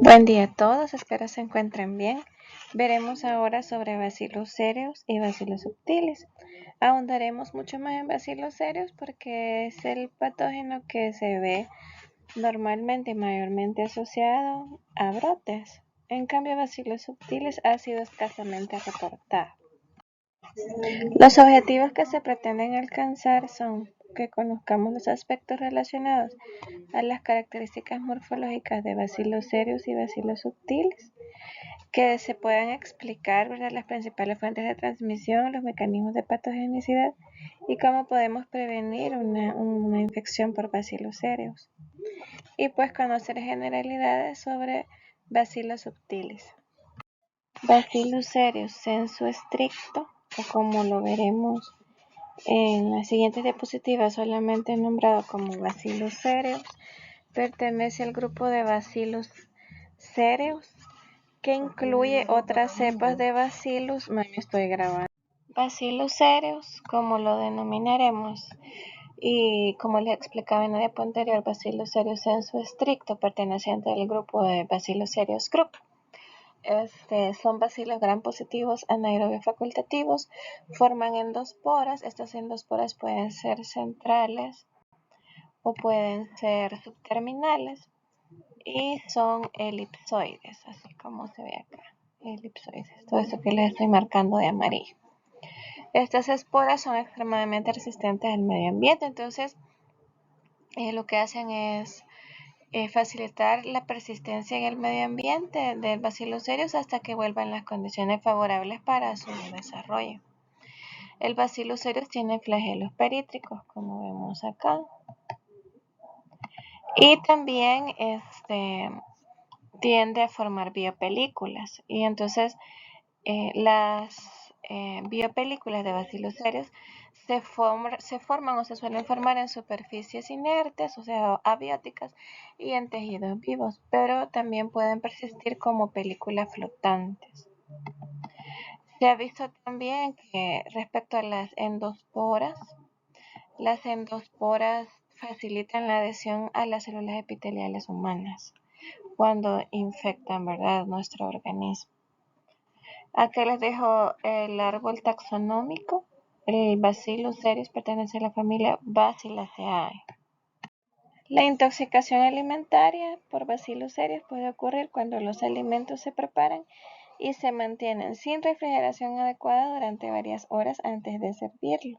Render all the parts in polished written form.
Buen día a todos, espero se encuentren bien. Veremos ahora sobre bacilos cereus y bacilos subtilis. Ahondaremos mucho más en bacilos cereus porque es el patógeno que se ve normalmente y mayormente asociado a brotes. En cambio, bacilos subtilis ha sido escasamente reportado. Los objetivos que se pretenden alcanzar son que conozcamos los aspectos relacionados a las características morfológicas de bacilos cereus y bacilos subtilis, que se puedan explicar, ¿verdad?, las principales fuentes de transmisión, los mecanismos de patogenicidad y cómo podemos prevenir una infección por bacilos cereus. Y pues conocer generalidades sobre bacilos subtilis. Bacillus cereus sensu stricto, o como lo veremos en las siguientes diapositivas, solamente nombrado como Bacillus cereus, pertenece al grupo de Bacillus cereus, que incluye otras cepas de Bacillus. Estoy grabando. Bacillus cereus, como lo denominaremos, y como les explicaba en la diapo anterior, Bacillus cereus sensu stricto, perteneciente al grupo de Bacillus cereus group. Son bacilos gram positivos anaerobios facultativos, forman endosporas. Estas endosporas pueden ser centrales o pueden ser subterminales y son elipsoides, así como se ve acá, elipsoides, todo esto que les estoy marcando de amarillo. Estas esporas son extremadamente resistentes al medio ambiente, entonces lo que hacen es facilitar la persistencia en el medio ambiente del Bacillus cereus hasta que vuelvan las condiciones favorables para su desarrollo. El Bacillus cereus tiene flagelos perítricos, como vemos acá, y también tiende a formar biopelículas, y entonces las biopelículas de Bacillus cereus se forman o se suelen formar en superficies inertes, o sea, abióticas, y en tejidos vivos, pero también pueden persistir como películas flotantes. Se ha visto también que respecto a las endosporas facilitan la adhesión a las células epiteliales humanas cuando infectan, ¿verdad?, nuestro organismo. Acá les dejo el árbol taxonómico. El Bacillus cereus pertenece a la familia Bacilliaceae. La intoxicación alimentaria por Bacillus cereus puede ocurrir cuando los alimentos se preparan y se mantienen sin refrigeración adecuada durante varias horas antes de servirlo.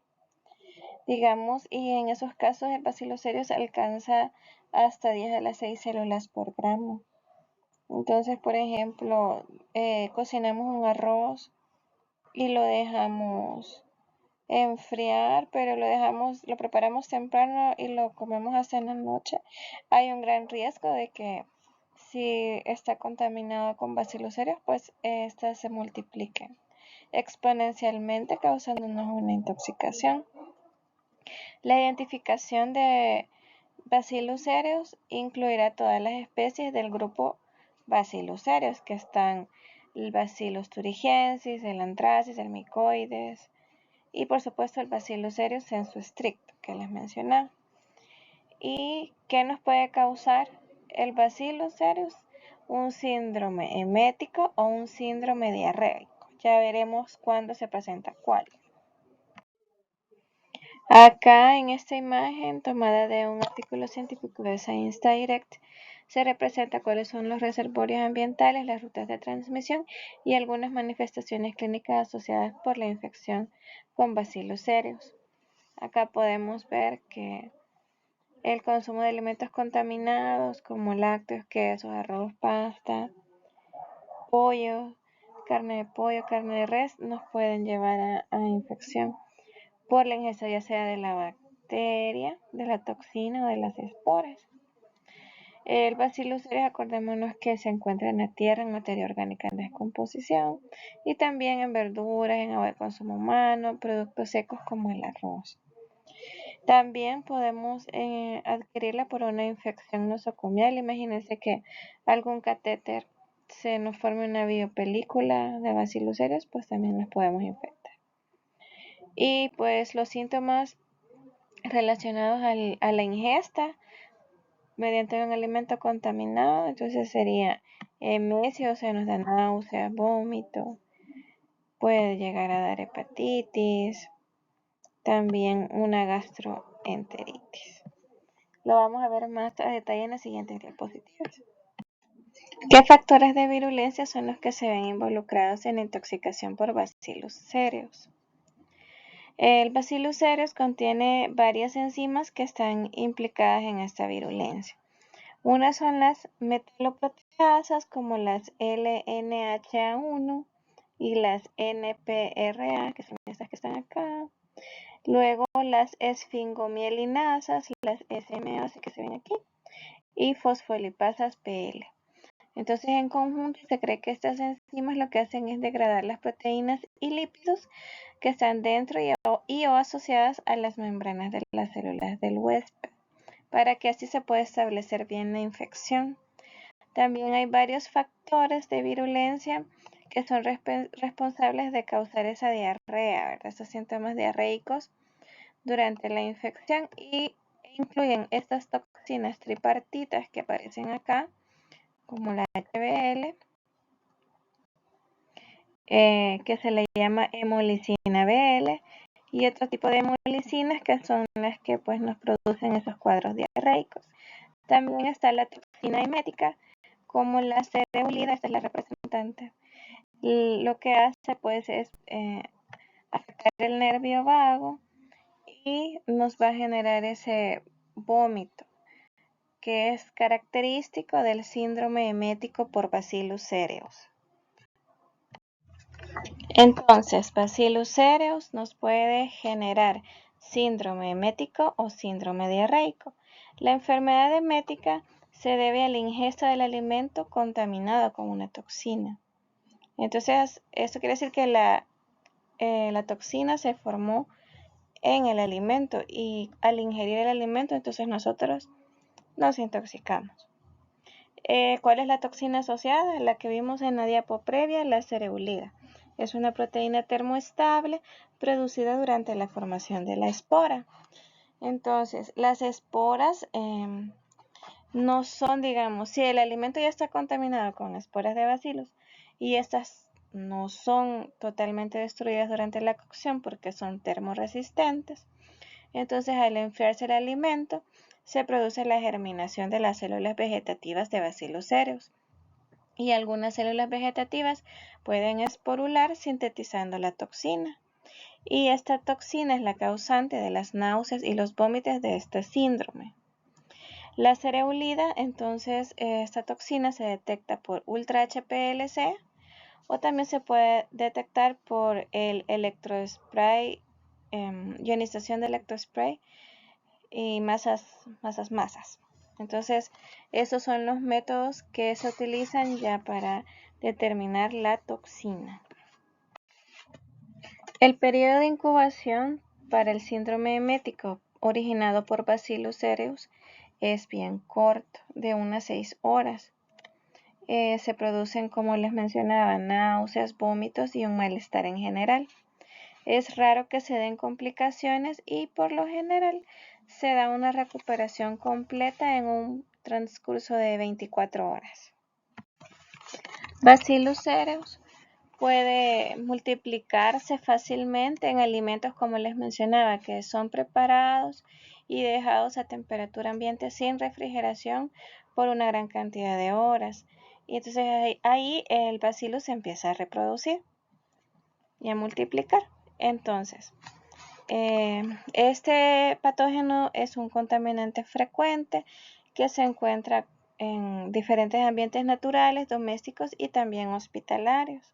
Digamos, y en esos casos el Bacillus cereus alcanza hasta 10 a las 6 células por gramo. Entonces, por ejemplo, cocinamos un arroz y lo dejamos enfriar, pero lo preparamos temprano y lo comemos hasta en la noche. Hay un gran riesgo de que si está contaminado con Bacillus cereus, pues estas se multipliquen exponencialmente, causándonos una intoxicación. La identificación de Bacillus cereus incluirá todas las especies del grupo Bacillus cereus, que están el Bacillus thuringiensis, el Anthracis, el Mycoides y por supuesto el Bacillus cereus sensu stricto que les mencionaba. ¿Y qué nos puede causar el Bacillus cereus? Un síndrome emético o un síndrome diarreico. Ya veremos cuándo se presenta cuál. Acá en esta imagen tomada de un artículo científico de Science Direct se representa cuáles son los reservorios ambientales, las rutas de transmisión y algunas manifestaciones clínicas asociadas por la infección con Bacillus cereus. Acá podemos ver que el consumo de alimentos contaminados como lácteos, quesos, arroz, pasta, pollo, carne de res nos pueden llevar a infección por la ingesta ya sea de la bacteria, de la toxina o de las esporas. El Bacillus cereus, acordémonos que se encuentra en la tierra, en materia orgánica en descomposición y también en verduras, en agua de consumo humano, productos secos como el arroz. También podemos adquirirla por una infección nosocomial. Imagínense que algún catéter se nos forme una biopelícula de Bacillus cereus, pues también nos podemos infectar. Y pues los síntomas relacionados a la ingesta mediante un alimento contaminado, entonces sería emesis, o sea, nos da náuseas, vómito, puede llegar a dar hepatitis, también una gastroenteritis. Lo vamos a ver más a detalle en las siguientes diapositivas. ¿Qué factores de virulencia son los que se ven involucrados en la intoxicación por Bacillus cereus? El Bacillus cereus contiene varias enzimas que están implicadas en esta virulencia. Unas son las metaloproteasas como las LNHA1 y las NPRA, que son estas que están acá. Luego las esfingomielinasas, las SMAs que se ven aquí, y fosfolipasas PL. Entonces, en conjunto, se cree que estas enzimas lo que hacen es degradar las proteínas y lípidos que están dentro y o asociadas a las membranas de las células del huésped, para que así se pueda establecer bien la infección. También hay varios factores de virulencia que son responsables de causar esa diarrea, ¿verdad? Esos síntomas diarreicos durante la infección y incluyen estas toxinas tripartitas que aparecen acá, como la HBl, que se le llama hemolicina BL, y otro tipo de hemolicinas que son las que pues nos producen esos cuadros diarreicos. También está la toxina emética, como la cereulida, esta es la representante. Y lo que hace pues es afectar el nervio vago y nos va a generar ese vómito, que es característico del síndrome emético por Bacillus cereus. Entonces, Bacillus cereus nos puede generar síndrome emético o síndrome diarreico. La enfermedad emética se debe a la ingesta del alimento contaminado con una toxina. Entonces, esto quiere decir que la toxina se formó en el alimento y al ingerir el alimento, entonces nosotros nos intoxicamos. ¿Cuál es la toxina asociada? La que vimos en la diapo previa, la cereulida. Es una proteína termoestable producida durante la formación de la espora. Entonces, las esporas no son, digamos, si el alimento ya está contaminado con esporas de bacilos y estas no son totalmente destruidas durante la cocción porque son termoresistentes, entonces al enfriarse el alimento se produce la germinación de las células vegetativas de Bacillus cereus y algunas células vegetativas pueden esporular sintetizando la toxina. Y esta toxina es la causante de las náuseas y los vómitos de este síndrome. La cereulida, entonces, esta toxina se detecta por ultra HPLC o también se puede detectar por el electrospray, ionización de electrospray y masas. Entonces, esos son los métodos que se utilizan ya para determinar la toxina. El periodo de incubación para el síndrome emético originado por Bacillus cereus es bien corto, de unas 6 horas. Se producen, como les mencionaba, náuseas, vómitos y un malestar en general. Es raro que se den complicaciones y por lo general se da una recuperación completa en un transcurso de 24 horas. Bacillus cereus puede multiplicarse fácilmente en alimentos, como les mencionaba, que son preparados y dejados a temperatura ambiente sin refrigeración por una gran cantidad de horas. Y entonces ahí el bacillus se empieza a reproducir y a multiplicar. Entonces, este patógeno es un contaminante frecuente que se encuentra en diferentes ambientes naturales, domésticos y también hospitalarios.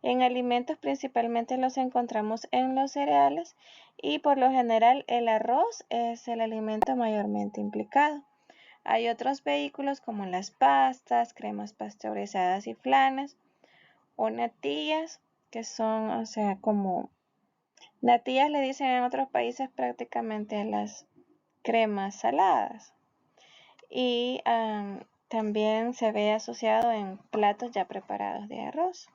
En alimentos principalmente los encontramos en los cereales y por lo general el arroz es el alimento mayormente implicado. Hay otros vehículos como las pastas, cremas pasteurizadas y flanes o natillas, que son, o sea, como natillas le dicen en otros países prácticamente a las cremas saladas. Y también se ve asociado en platos ya preparados de arroz.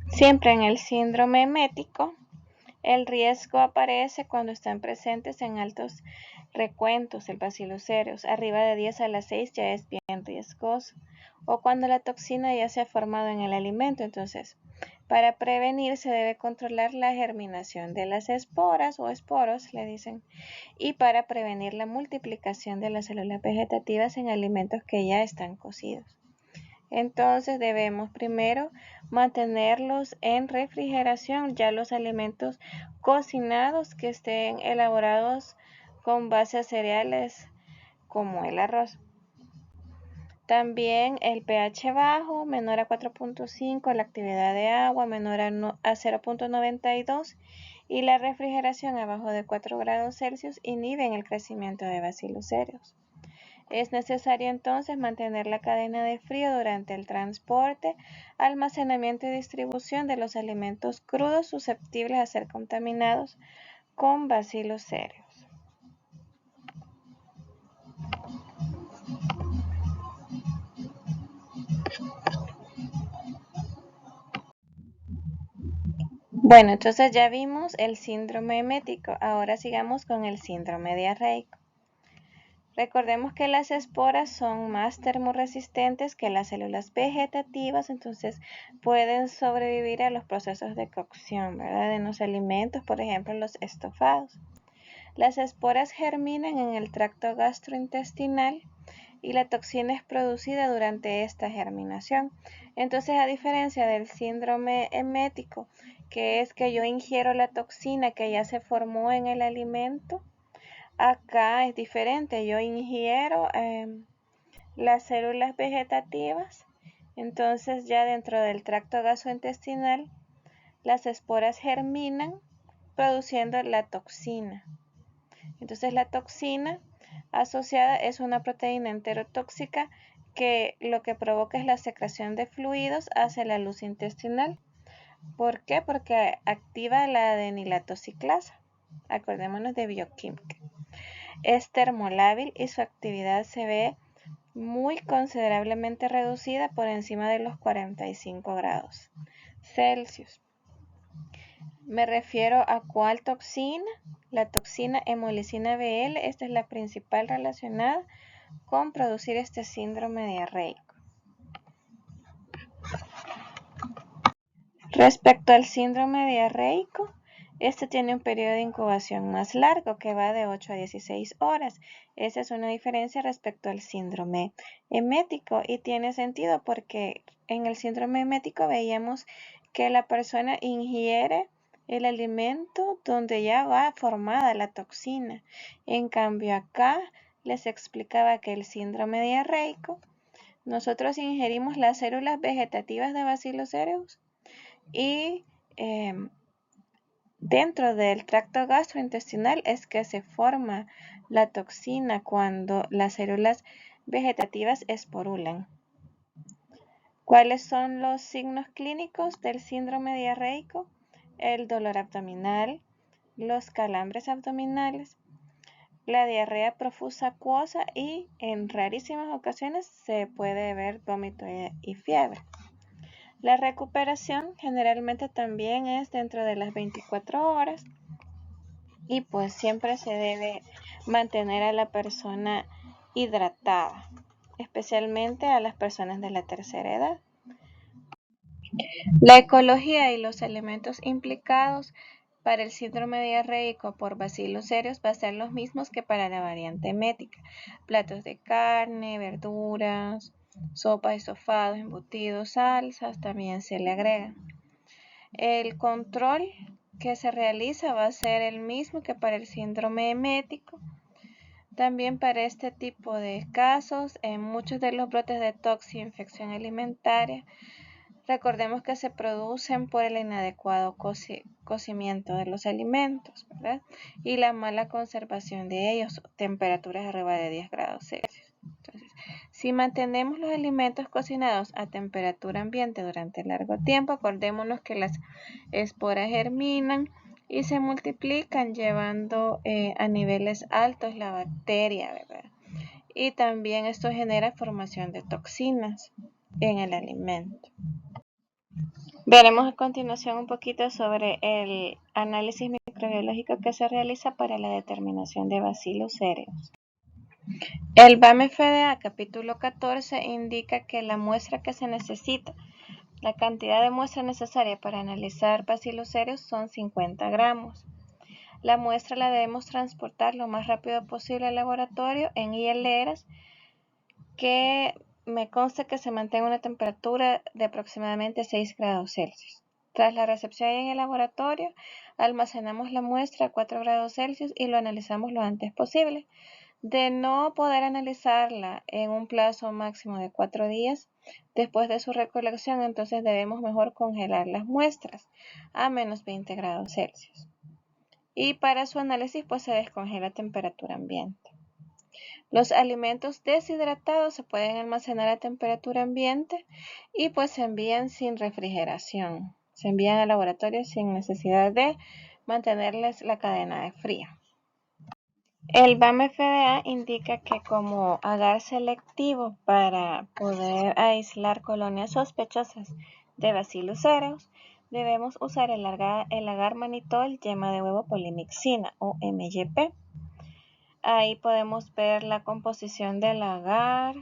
Siempre en el síndrome emético, el riesgo aparece cuando están presentes en altos recuentos del Bacillus cereus. Arriba de 10 a la 6 ya es bien riesgoso. O cuando la toxina ya se ha formado en el alimento. Entonces, para prevenir se debe controlar la germinación de las esporas o esporos, le dicen, y para prevenir la multiplicación de las células vegetativas en alimentos que ya están cocidos. Entonces debemos primero mantenerlos en refrigeración, ya los alimentos cocinados que estén elaborados con base a cereales como el arroz. También el pH bajo, menor a 4.5, la actividad de agua menor a 0.92 y la refrigeración abajo de 4 grados Celsius inhiben el crecimiento de Bacillus cereus. Es necesario entonces mantener la cadena de frío durante el transporte, almacenamiento y distribución de los alimentos crudos susceptibles a ser contaminados con Bacillus cereus. Bueno, entonces ya vimos el síndrome emético, ahora sigamos con el síndrome diarreico. Recordemos que las esporas son más termorresistentes que las células vegetativas, entonces pueden sobrevivir a los procesos de cocción, ¿verdad? En los alimentos, por ejemplo, los estofados. Las esporas germinan en el tracto gastrointestinal y la toxina es producida durante esta germinación. Entonces, a diferencia del síndrome emético, que es que yo ingiero la toxina que ya se formó en el alimento, acá es diferente, yo ingiero las células vegetativas, entonces ya dentro del tracto gastrointestinal las esporas germinan produciendo la toxina. Entonces la toxina asociada es una proteína enterotóxica que lo que provoca es la secreción de fluidos hacia la luz intestinal. ¿Por qué? Porque activa la adenilatociclasa. Acordémonos de bioquímica. Es termolábil y su actividad se ve muy considerablemente reducida por encima de los 45 grados Celsius. Me refiero a cuál toxina, la toxina hemolicina BL, esta es la principal relacionada con producir este síndrome diarreico. Respecto al síndrome diarreico, este tiene un periodo de incubación más largo que va de 8 a 16 horas. Esa es una diferencia respecto al síndrome emético y tiene sentido porque en el síndrome emético veíamos que la persona ingiere el alimento donde ya va formada la toxina. En cambio acá les explicaba que el síndrome diarreico, nosotros ingerimos las células vegetativas de Bacillus cereus y dentro del tracto gastrointestinal es que se forma la toxina cuando las células vegetativas esporulan. ¿Cuáles son los signos clínicos del síndrome diarreico? El dolor abdominal, los calambres abdominales, la diarrea profusa acuosa y en rarísimas ocasiones se puede ver vómito y fiebre. La recuperación generalmente también es dentro de las 24 horas y pues siempre se debe mantener a la persona hidratada, especialmente a las personas de la tercera edad. La ecología y los elementos implicados para el síndrome diarreico por Bacillus cereus va a ser los mismos que para la variante emética. Platos de carne, verduras, sopas, estofados, embutidos, salsas también se le agregan. El control que se realiza va a ser el mismo que para el síndrome emético. También para este tipo de casos, en muchos de los brotes de toxi e infección alimentaria, recordemos que se producen por el inadecuado cocimiento de los alimentos, ¿verdad? Y la mala conservación de ellos, temperaturas arriba de 10 grados Celsius. Entonces, si mantenemos los alimentos cocinados a temperatura ambiente durante largo tiempo, acordémonos que las esporas germinan y se multiplican llevando a niveles altos la bacteria, ¿verdad? Y también esto genera formación de toxinas en el alimento. Veremos a continuación un poquito sobre el análisis microbiológico que se realiza para la determinación de Bacillus cereus. El BAM-FDA capítulo 14 indica que la muestra que se necesita, la cantidad de muestra necesaria para analizar Bacillus cereus son 50 gramos. La muestra la debemos transportar lo más rápido posible al laboratorio en hieleras que me consta que se mantenga una temperatura de aproximadamente 6 grados Celsius. Tras la recepción en el laboratorio, almacenamos la muestra a 4 grados Celsius y lo analizamos lo antes posible. De no poder analizarla en un plazo máximo de 4 días después de su recolección, entonces debemos mejor congelar las muestras a menos 20 grados Celsius. Y para su análisis pues se descongela a temperatura ambiente. Los alimentos deshidratados se pueden almacenar a temperatura ambiente y pues se envían sin refrigeración. Se envían al laboratorio sin necesidad de mantenerles la cadena de frío. El BAM-FDA indica que como agar selectivo para poder aislar colonias sospechosas de Bacillus cereus, debemos usar el agar mannitol yema de huevo polimixina o MYP. Ahí podemos ver la composición del agar,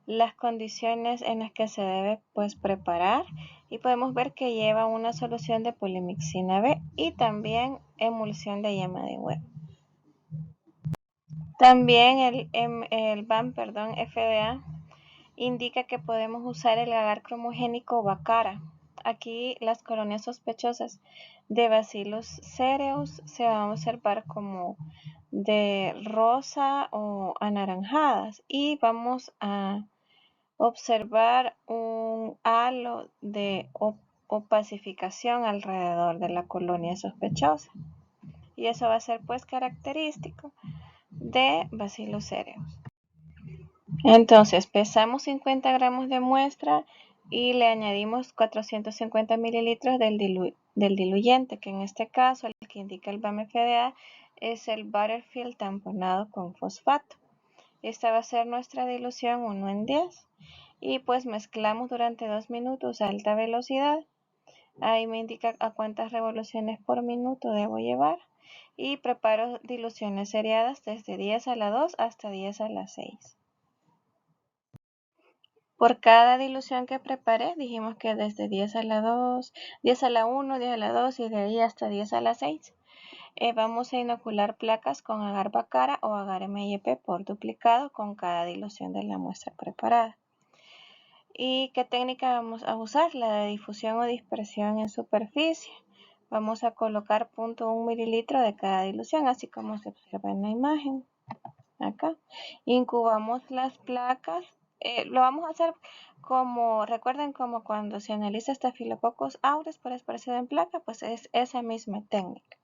las condiciones en las que se debe preparar y podemos ver que lleva una solución de polimixina B y también emulsión de yema de huevo. También el BAM-FDA indica que podemos usar el agar cromogénico Bacara. Aquí las colonias sospechosas de Bacillus cereus se van a observar como de rosa o anaranjadas y vamos a observar un halo de opacificación alrededor de la colonia sospechosa y eso va a ser característico de Bacillus cereus. Entonces pesamos 50 gramos de muestra y le añadimos 450 mililitros del diluyente, que en este caso el que indica el BAM-FDA es el Butterfield tamponado con fosfato. Esta va a ser nuestra dilución 1 en 10 y pues mezclamos durante 2 minutos a alta velocidad. Ahí me indica a cuántas revoluciones por minuto debo llevar y preparo diluciones seriadas desde 10 a la 2 hasta 10 a la 6. Por cada dilución que preparé, dijimos que desde 10 a la 2, 10 a la 1, 10 a la 2 y de ahí hasta 10 a la 6. Vamos a inocular placas con agar Bacara o agar MYP por duplicado con cada dilución de la muestra preparada. ¿Y qué técnica vamos a usar? La de difusión o dispersión en superficie. Vamos a colocar 0.1 mililitro de cada dilución, así como se observa en la imagen. Acá. Incubamos las placas. Lo vamos a hacer recuerden como cuando se analiza Staphylococcus aureus por esparcido en placa, pues es esa misma técnica.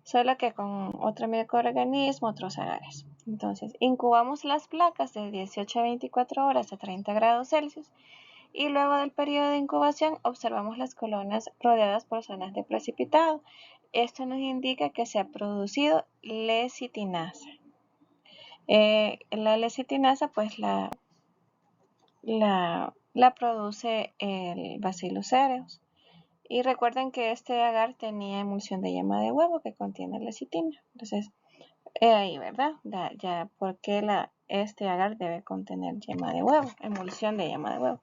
Solo que con otro microorganismo, otros agares. Entonces, incubamos las placas de 18 a 24 horas a 30 grados Celsius y luego del periodo de incubación observamos las colonias rodeadas por zonas de precipitado. Esto nos indica que se ha producido lecitinasa. La lecitinasa pues la produce el Bacillus cereus. Y recuerden que este agar tenía emulsión de yema de huevo que contiene lecitina. Entonces, ahí, ¿verdad? Ya porque este agar debe contener yema de huevo, emulsión de yema de huevo.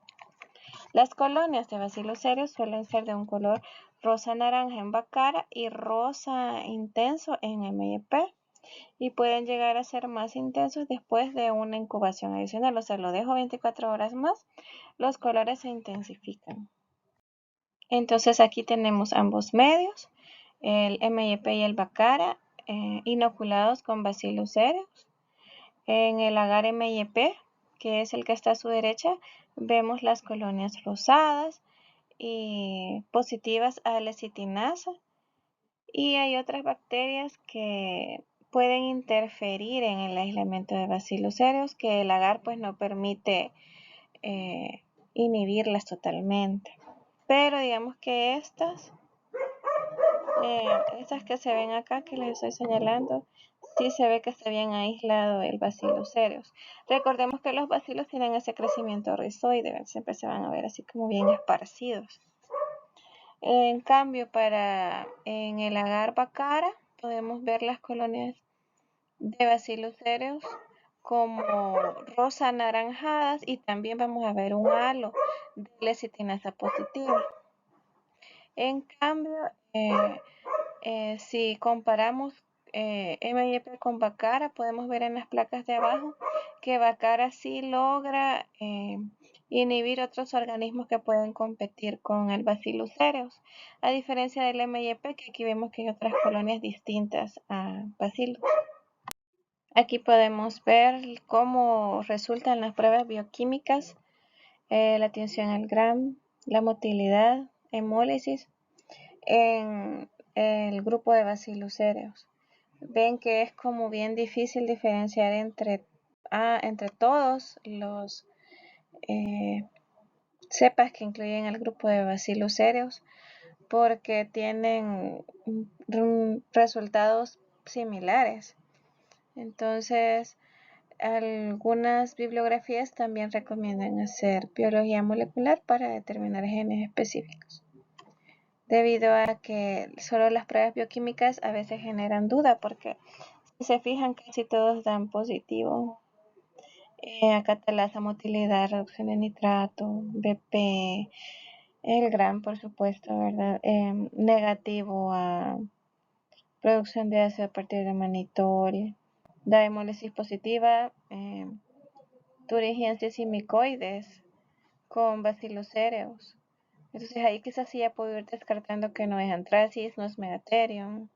Las colonias de Bacillus cereus suelen ser de un color rosa-naranja en Bacara y rosa intenso en MYP. Y pueden llegar a ser más intensos después de una incubación adicional. O sea, lo dejo 24 horas más, los colores se intensifican. Entonces aquí tenemos ambos medios, el MYP y el Bacara, inoculados con Bacillus cereus. En el agar MYP, que es el que está a su derecha, vemos las colonias rosadas y positivas a lecitinasa. Y hay otras bacterias que pueden interferir en el aislamiento de Bacillus cereus, que el agar pues no permite inhibirlas totalmente. Pero digamos que estas que se ven acá, que les estoy señalando, sí se ve que está bien aislado el Bacillus cereus. Recordemos que los bacilos tienen ese crecimiento rizoide, siempre se van a ver así como bien esparcidos. En cambio, en el agar bacara podemos ver las colonias de Bacillus cereus como rosa anaranjadas y también vamos a ver un halo de lecitinasa positiva. En cambio, si comparamos MIP con Bacara, podemos ver en las placas de abajo que Bacara sí logra inhibir otros organismos que pueden competir con el Bacillus cereus, a diferencia del MIP, que aquí vemos que hay otras colonias distintas a Bacillus. Aquí podemos ver cómo resultan las pruebas bioquímicas, la tinción al Gram, la motilidad, hemólisis en el grupo de Bacillus cereus. Ven que es como bien difícil diferenciar entre todos los cepas que incluyen el grupo de Bacillus cereus porque tienen resultados similares. Entonces, algunas bibliografías también recomiendan hacer biología molecular para determinar genes específicos, debido a que solo las pruebas bioquímicas a veces generan duda, porque si se fijan casi todos dan positivo. Catalasa, motilidad, reducción de nitrato, BP, el GRAM por supuesto, ¿verdad? Negativo a producción de ácido a partir de manitol, da hemólisis positiva, turigiensis y micoides con Bacillus cereus. Entonces ahí quizás sí ya puedo ir descartando que no es anthracis, no es megatherium,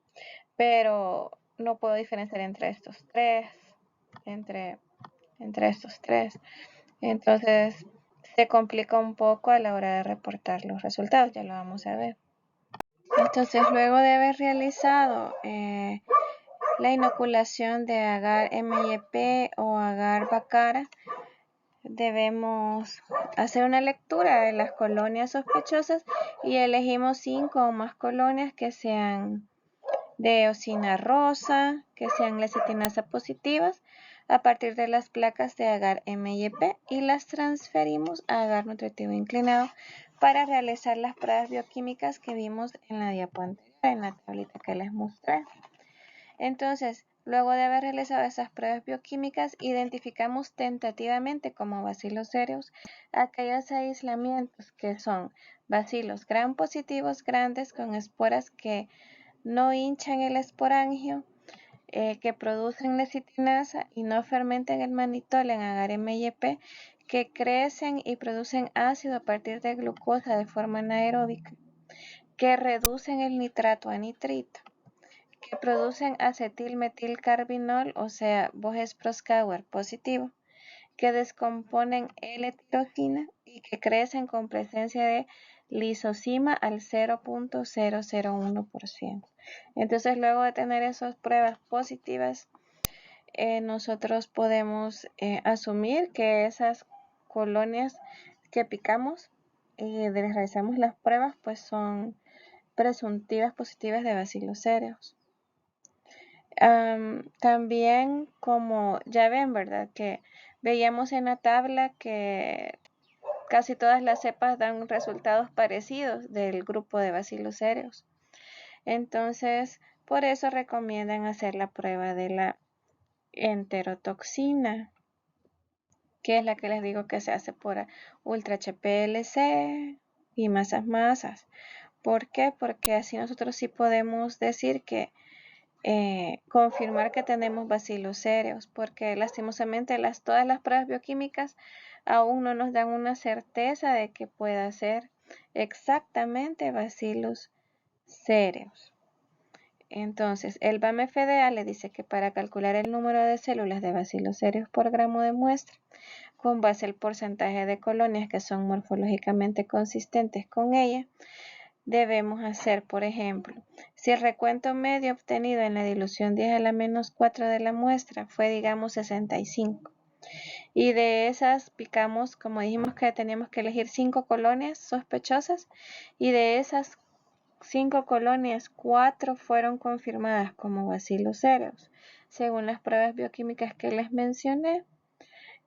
pero no puedo diferenciar entre estos tres, entre estos tres. Entonces se complica un poco a la hora de reportar los resultados, ya lo vamos a ver. Entonces luego de haber realizado la inoculación de agar MIP o agar bacara, debemos hacer una lectura de las colonias sospechosas y elegimos 5 o más colonias que sean de eosina rosa, que sean lecitinasa positivas a partir de las placas de agar MIP y las transferimos a agar nutritivo inclinado para realizar las pruebas bioquímicas que vimos en la diapo anterior, en la tablita que les mostré. Entonces, luego de haber realizado esas pruebas bioquímicas, identificamos tentativamente como Bacillus cereus aquellos aislamientos que son bacilos gram positivos grandes con esporas que no hinchan el esporangio, que producen lecitinasa y no fermentan el manitol en agar MIP, que crecen y producen ácido a partir de glucosa de forma anaeróbica, que reducen el nitrato a nitrito, que producen acetilmetilcarbinol, o sea, Bojes-Proskauer positivo, que descomponen L-tirosina y que crecen con presencia de lisosima al 0.001%. Entonces, luego de tener esas pruebas positivas, nosotros podemos asumir que esas colonias que picamos y realizamos las pruebas, pues son presuntivas positivas de Bacillus cereus. También, como ya ven, ¿verdad? Que veíamos en la tabla que casi todas las cepas dan resultados parecidos del grupo de Bacillus cereus. Entonces, por eso recomiendan hacer la prueba de la enterotoxina, que es la que les digo que se hace por ultra HPLC y masas. ¿Por qué? Porque así nosotros sí podemos decir que confirmar que tenemos Bacillus cereus, porque lastimosamente todas las pruebas bioquímicas aún no nos dan una certeza de que pueda ser exactamente Bacillus cereus. Entonces, el BAM-FDA le dice que para calcular el número de células de Bacillus cereus por gramo de muestra, con base al porcentaje de colonias que son morfológicamente consistentes con ella, debemos hacer, por ejemplo, si el recuento medio obtenido en la dilución 10 a la menos 4 de la muestra fue, digamos, 65, y de esas picamos, como dijimos que teníamos que elegir 5 colonias sospechosas, y de esas 5 colonias, 4 fueron confirmadas como Bacillus cereus, según las pruebas bioquímicas que les mencioné.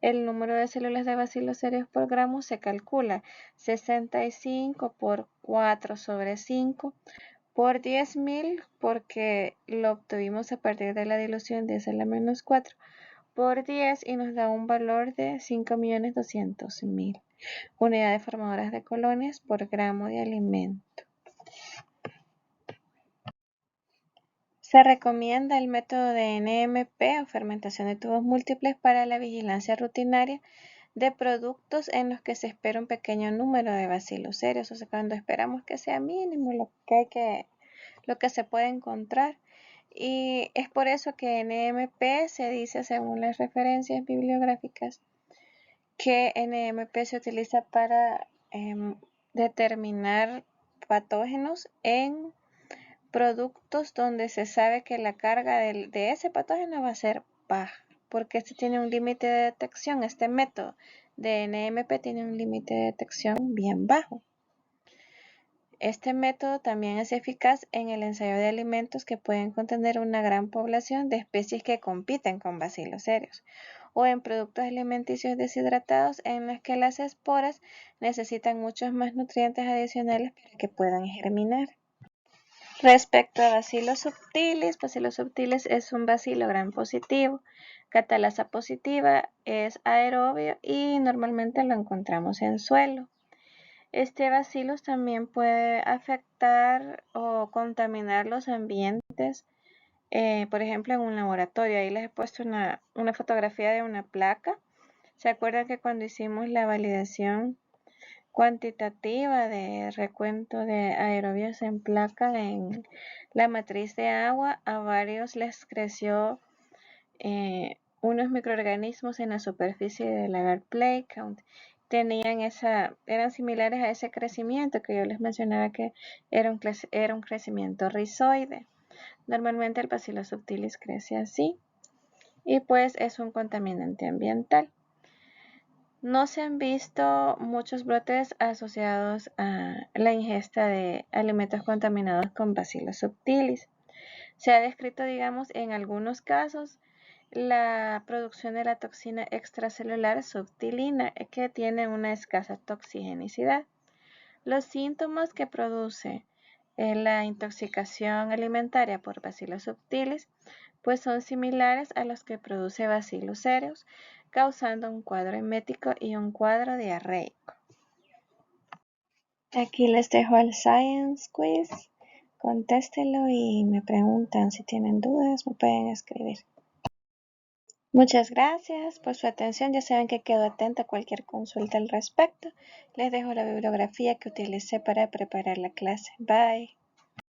el número de células de Bacillus cereus por gramo se calcula 65 por 4 sobre 5 por 10.000 porque lo obtuvimos a partir de la dilución 10 a la menos 4 por 10 y nos da un valor de 5.200.000 unidades formadoras de colonias por gramo de alimento. Se recomienda el método de NMP o fermentación de tubos múltiples para la vigilancia rutinaria de productos en los que se espera un pequeño número de Bacillus cereus, o sea, cuando esperamos que sea mínimo lo que se puede encontrar. Y es por eso que NMP se dice, según las referencias bibliográficas, que NMP se utiliza para determinar patógenos en productos donde se sabe que la carga de ese patógeno va a ser baja, porque este tiene un límite de detección, este método de NMP tiene un límite de detección bien bajo. Este método también es eficaz en el ensayo de alimentos que pueden contener una gran población de especies que compiten con Bacillus cereus, o en productos alimenticios deshidratados en los que las esporas necesitan muchos más nutrientes adicionales para que puedan germinar. Respecto a Bacillus subtilis es un bacilo gram positivo, catalasa positiva, es aerobio y normalmente lo encontramos en suelo. Este bacillus también puede afectar o contaminar los ambientes, por ejemplo en un laboratorio. Ahí les he puesto una fotografía de una placa. ¿Se acuerdan que cuando hicimos la validación cuantitativa de recuento de aerobios en placa en la matriz de agua, a varios les creció unos microorganismos en la superficie del agar playground? Eran similares a ese crecimiento que yo les mencionaba que era un crecimiento rizoide. Normalmente el Bacillus subtilis crece así y pues es un contaminante ambiental. No se han visto muchos brotes asociados a la ingesta de alimentos contaminados con Bacillus subtilis. Se ha descrito, digamos, en algunos casos la producción de la toxina extracelular subtilina, que tiene una escasa toxigenicidad. Los síntomas que produce la intoxicación alimentaria por Bacillus subtilis pues son similares a los que produce Bacillus cereus, causando un cuadro emético y un cuadro diarreico. Aquí les dejo el Science Quiz, contéstelo y me preguntan si tienen dudas, me pueden escribir. Muchas gracias por su atención, ya saben que quedo atenta a cualquier consulta al respecto. Les dejo la bibliografía que utilicé para preparar la clase. Bye.